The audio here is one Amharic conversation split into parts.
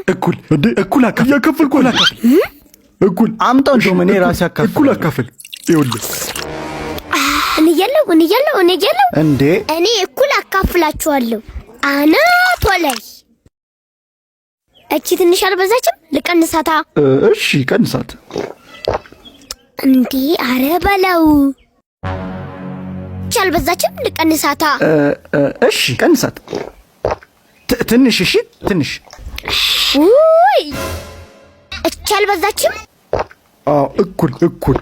እኩል እንዴ እኩል አካፍል ያከፍልኩ አካፍል እኩል አምጣው እንደው እኔ ራሴ አካፍል እኩል አካፍል ይኸውልህ እኔ ያለው እንዴ እኔ እኩል አካፍላችኋለሁ አናቷ ላይ እቺ ትንሽ አልበዛችም ልቀንሳታ እሺ ቀንሳት እንዴ አረ በለው እቺ አልበዛችም ልቀንሳታ እሺ ቀንሳት ትንሽ እሺ ትንሽ ውይ እቺ አልበዛችም እኩል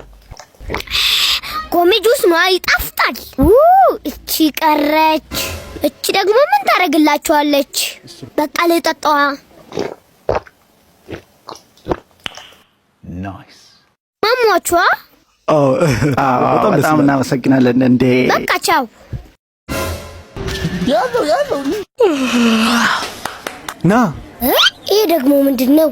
ጎሜ ጁስ ነው ይጣፍጣል እቺ ቀረች እቺ ደግሞ ምን ታረግላችኋለች በቃ ለጠጣዋ ናይስ ማሟቿ በጣም እናመሰግናለን እንዴ በቃ ቻው ያለው ና ይሄ ደግሞ ምንድነው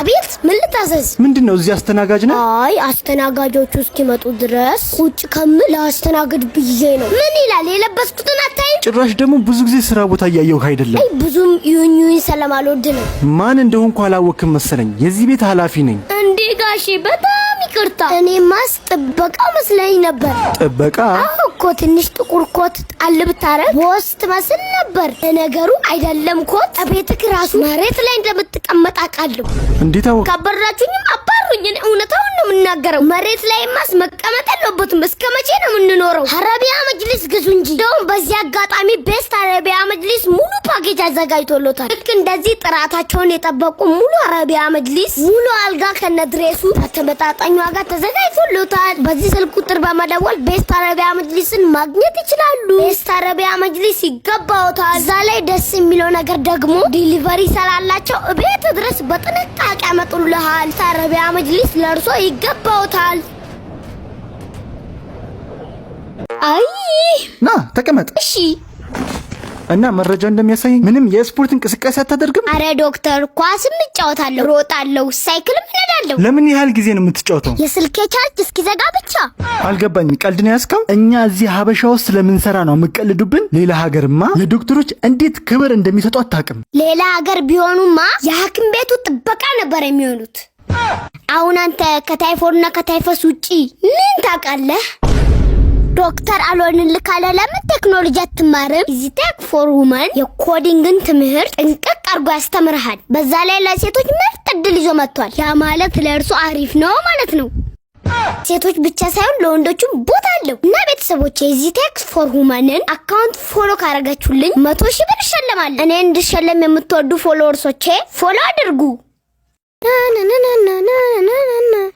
አቤት ምን ልታዘዝ ምንድነው እዚህ አስተናጋጅ ነህ አይ አስተናጋጆቹ እስኪመጡ ድረስ ቁጭ ከምል አስተናግድ ብዬ ነው ምን ይላል የለበስኩትን አታይ ጭራሽ ደግሞ ብዙ ጊዜ ስራ ቦታ እያየሁህ አይደለም አይ ብዙም ይሁን ሰላም አልወድ ነው ማን እንደሆንኩ አላወቅም መሰለኝ የዚህ ቤት ኃላፊ ነኝ እንዴ ጋሼ በጣም ይቅርታ እኔ ማስ ጥበቃ መስለኝ ነበር ጥበቃ እኮ ትንሽ ጥቁር ኮት ጣል ብታረግ ቦስት መስል ነበር ነገሩ አይደለም ኮት ቤትክ ራሱ መሬት ላይ እንደምትቀመጥ አውቃለሁ እንዴት አወቅ ካበራችሁኝም አባሩኝ እውነታውን ነው የምናገረው መሬት ላይ ማስ መቀመጥ የለበትም እስከመቼ ነው የምንኖረው አረቢያ መጅሊስ ግዙ እንጂ እንደውም በዚህ አጋጣሚ ቤስት አረቢያ መጅሊስ ሙሉ ፓኬጅ አዘጋጅቶሎታል ልክ እንደዚህ ጥራታቸውን የጠበቁ ሙሉ አረቢያ መጅሊስ ሙሉ አልጋ ከነድሬሱ ተመጣጣኝ ዋጋ ተዘጋጅቶሎታል በዚህ ስልክ ቁጥር በመደወል ቤስት አረቢያ መጅሊስን ማግኘት ይችላሉ ቤስት አረቢያ መጅሊስ ይገባውታል እዛ ላይ ደስ የሚለው ነገር ደግሞ ዲሊቨሪ ሰላላቸው ቤት ድረስ በጥንቃቄ ያመጡልሃል አረቢያ መጅሊስ ለርሶ ይገባውታል አይ ና ተቀመጥ እሺ እና መረጃው እንደሚያሳየኝ ምንም የስፖርት እንቅስቃሴ አታደርግም አረ ዶክተር ኳስም እጫወታለሁ ሮጣለሁ ሳይክልም እነዳለሁ ለምን ያህል ጊዜ ነው የምትጫወተው የስልኬ ቻርጅ እስኪዘጋ ብቻ አልገባኝም ቀልድ ነው ያስከው እኛ እዚህ ሀበሻ ውስጥ ስለምንሰራ ነው የምቀልዱብን ሌላ ሀገርማ ለዶክተሮች እንዴት ክብር እንደሚሰጡ አታውቅም ሌላ ሀገር ቢሆኑማ የሐኪም ቤቱ ጥበቃ ነበር የሚሆኑት አሁን አንተ ከታይፎይድና ከታይፈስ ውጪ ምን ታውቃለህ ዶክተር አልሆንልህ ካለ ለምን ቴክኖሎጂ አትማርም እዚህ ቴክ ፎር ውመን የኮዲንግን ትምህርት ጥንቅቅ አድርጎ ያስተምርሃል በዛ ላይ ለሴቶች ምርጥ እድል ይዞ መጥቷል ያ ማለት ለእርሱ አሪፍ ነው ማለት ነው ሴቶች ብቻ ሳይሆን ለወንዶችም ቦታ አለው እና ቤተሰቦቼ እዚህ ቴክ ፎር ውመንን አካውንት ፎሎ ካረጋችሁልኝ 100,000 ብር እሸለማለሁ እኔ እንድሸለም የምትወዱ ፎሎወርሶቼ ፎሎ አድርጉ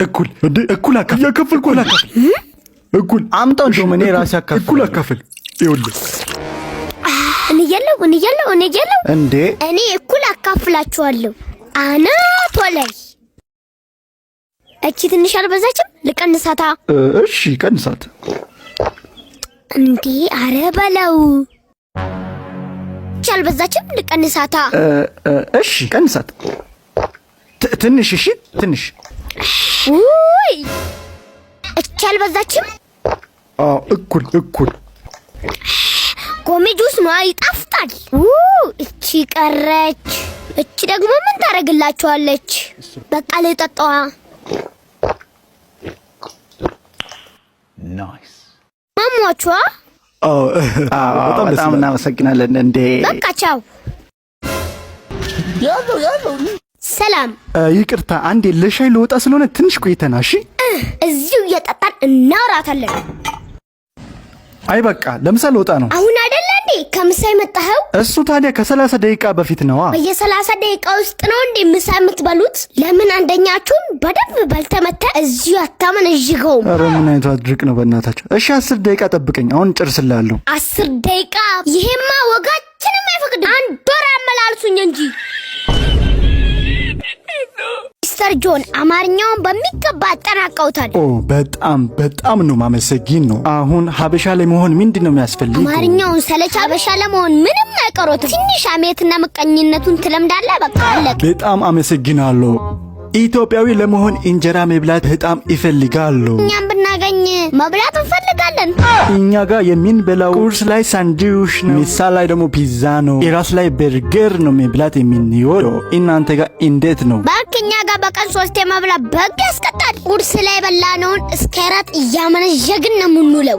እኩል እንዴ እኩል አካፍል ያከፍልኩ አካፍል እኩል አምጣው እንደው እኔ ራሴ አካፍል እኩል አካፍል ይኸውልህ እኔ ያለው እንዴ እኔ እኩል አካፍላችኋለሁ አናቷ ላይ እቺ ትንሽ አልበዛችም ልቀንሳታ እሺ ቀንሳት እንዴ አረ በለው እቺ አልበዛችም ልቀንሳታ እሺ ቀንሳት ትንሽ እሺ ትንሽ ውይ እቺ አልበዛችም እኩል ጎሜ ጁስ ነው ይጣፍጣል እቺ ቀረች እቺ ደግሞ ምን ታረግላችኋለች በቃ ለጠጣዋ ናይስ ማሟቿ በጣም እናመሰግናለን እንዴ በቃ ቻው ያለው ሰላም ይቅርታ አንዴ ለሻይ ልወጣ ስለሆነ ትንሽ ቆይተና እሺ እዚሁ እየጠጣን እናወራታለን አይ በቃ ለምሳ ልወጣ ነው አሁን አይደለ እንዴ ከምሳ የመጣኸው እሱ ታዲያ ከ30 ደቂቃ በፊት ነው በየ30 ደቂቃ ውስጥ ነው እንዴ ምሳ የምትበሉት ለምን አንደኛችሁም በደንብ በልተመተ እዚሁ አታመነዥገው ኧረ ምን አይነት አድርቅ ነው በእናታችሁ እሺ 10 ደቂቃ ጠብቀኝ አሁን ጨርስላለሁ 10 ደቂቃ ይሄማ ወጋችንም አይፈቅድም አንድ ወር አመላልሱኝ እንጂ ሚስተር ጆን አማርኛውን በሚገባ አጠናቀውታል በጣም ነው ማመሰግን ነው አሁን ሀበሻ ላይ መሆን ምንድነው የሚያስፈልገው አማርኛውን ሰለች ሀበሻ ለመሆን ምንም አይቀሮት ትንሽ አሜትና መቀኝነቱን ትለምዳለህ በቃ አለቀ በጣም አመሰግናለሁ ኢትዮጵያዊ ለመሆን እንጀራ መብላት በጣም ይፈልጋሉ እኛም ብናገኝ መብላት እንፈልጋለን። እኛ ጋር የምንበላው ቁርስ ላይ ሳንድዊች ነው፣ ምሳ ላይ ደግሞ ፒዛ ነው፣ እራት ላይ በርገር ነው መብላት የምንወደው። እናንተ ጋር እንዴት ነው? እኛ ጋር በቀን 3 መብላት በግ ያስቀጣል። ቁርስ ላይ በላነውን እስከ እራት እያመነዠግን ነው የምንውለው።